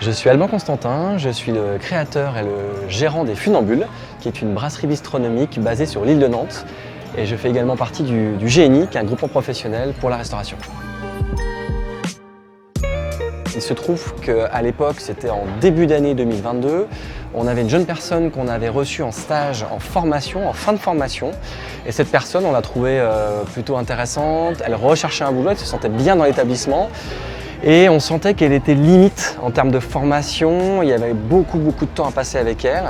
Je suis Alban Constantin, je suis le créateur et le gérant des Funambules, qui est une brasserie bistronomique basée sur l'île de Nantes. Et je fais également partie du GNI, qui est un groupement professionnel pour la restauration. Il se trouve qu'à l'époque, c'était en début d'année 2022, on avait une jeune personne qu'on avait reçue en stage, en formation, en fin de formation. Et cette personne, on l'a trouvée plutôt intéressante, elle recherchait un boulot, elle se sentait bien dans l'établissement. Et on sentait qu'elle était limite en termes de formation, il y avait beaucoup de temps à passer avec elle.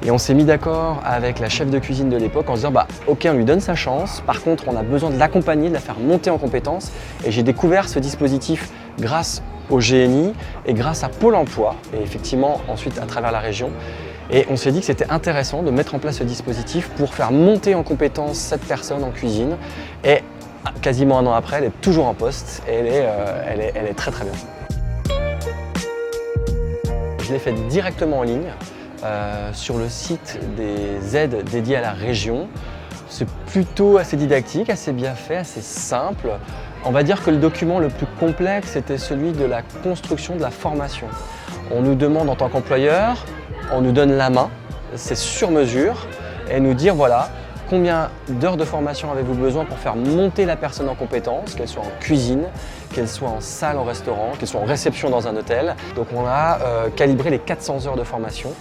Et on s'est mis d'accord avec la chef de cuisine de l'époque en se disant ok, on lui donne sa chance, par contre on a besoin de l'accompagner, de la faire monter en compétences. Et j'ai découvert ce dispositif grâce au GNI et grâce à Pôle emploi, et effectivement ensuite à travers la région. Et on s'est dit que c'était intéressant de mettre en place ce dispositif pour faire monter en compétence cette personne en cuisine. Et quasiment un an après, elle est toujours en poste et elle est très bien. Je l'ai fait directement en ligne sur le site des aides dédiées à la région. C'est plutôt assez didactique, assez bien fait, assez simple. On va dire que le document le plus complexe était celui de la construction de la formation. On nous demande en tant qu'employeur, on nous donne la main, c'est sur mesure, et nous dire voilà, combien d'heures de formation avez-vous besoin pour faire monter la personne en compétence, qu'elle soit en cuisine, qu'elle soit en salle, en restaurant, qu'elle soit en réception dans un hôtel. Donc on a calibré les 400 heures de formation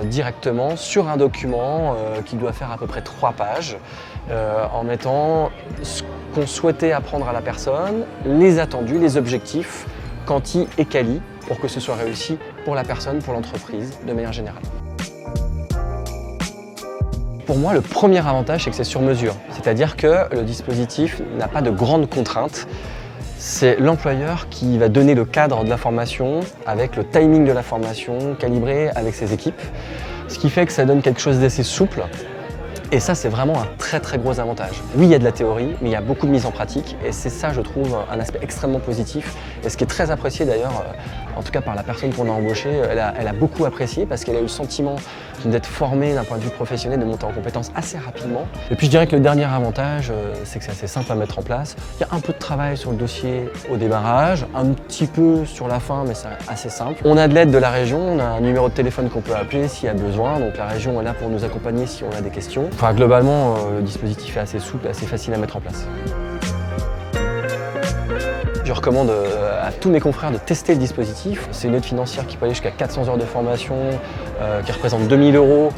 directement sur un document qui doit faire à peu près 3 pages en mettant ce qu'on souhaitait apprendre à la personne, les attendus, les objectifs, quanti et quali, pour que ce soit réussi pour la personne, pour l'entreprise de manière générale. Pour moi, le premier avantage, c'est que c'est sur mesure. C'est-à-dire que le dispositif n'a pas de grandes contraintes. C'est l'employeur qui va donner le cadre de la formation, avec le timing de la formation, calibré avec ses équipes. Ce qui fait que ça donne quelque chose d'assez souple. Et ça, c'est vraiment un très gros avantage. Oui, il y a de la théorie, mais il y a beaucoup de mise en pratique. Et c'est ça, je trouve, un aspect extrêmement positif. Et ce qui est très apprécié d'ailleurs, en tout cas par la personne qu'on a embauchée, elle a beaucoup apprécié parce qu'elle a eu le sentiment d'être formée d'un point de vue professionnel, de monter en compétences assez rapidement. Et puis je dirais que le dernier avantage, c'est que c'est assez simple à mettre en place. Il y a un peu de travail sur le dossier au démarrage, un petit peu sur la fin, mais c'est assez simple. On a de l'aide de la région, on a un numéro de téléphone qu'on peut appeler s'il y a besoin. Donc la région est là pour nous accompagner si on a des questions. Enfin, globalement, le dispositif est assez souple, assez facile à mettre en place. Je recommande à tous mes confrères de tester le dispositif. C'est une aide financière qui peut aller jusqu'à 400 heures de formation, qui représente 2000 €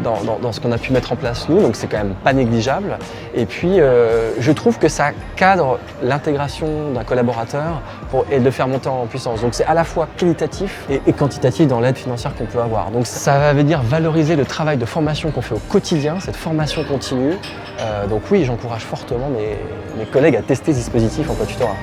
dans ce qu'on a pu mettre en place nous, donc c'est quand même pas négligeable. Et puis je trouve que ça cadre l'intégration d'un collaborateur et de le faire monter en puissance. Donc c'est à la fois qualitatif et quantitatif dans l'aide financière qu'on peut avoir. Donc ça veut dire valoriser le travail de formation qu'on fait au quotidien, cette formation continue. Donc oui, j'encourage fortement mes collègues à tester ce dispositif en cotutorat.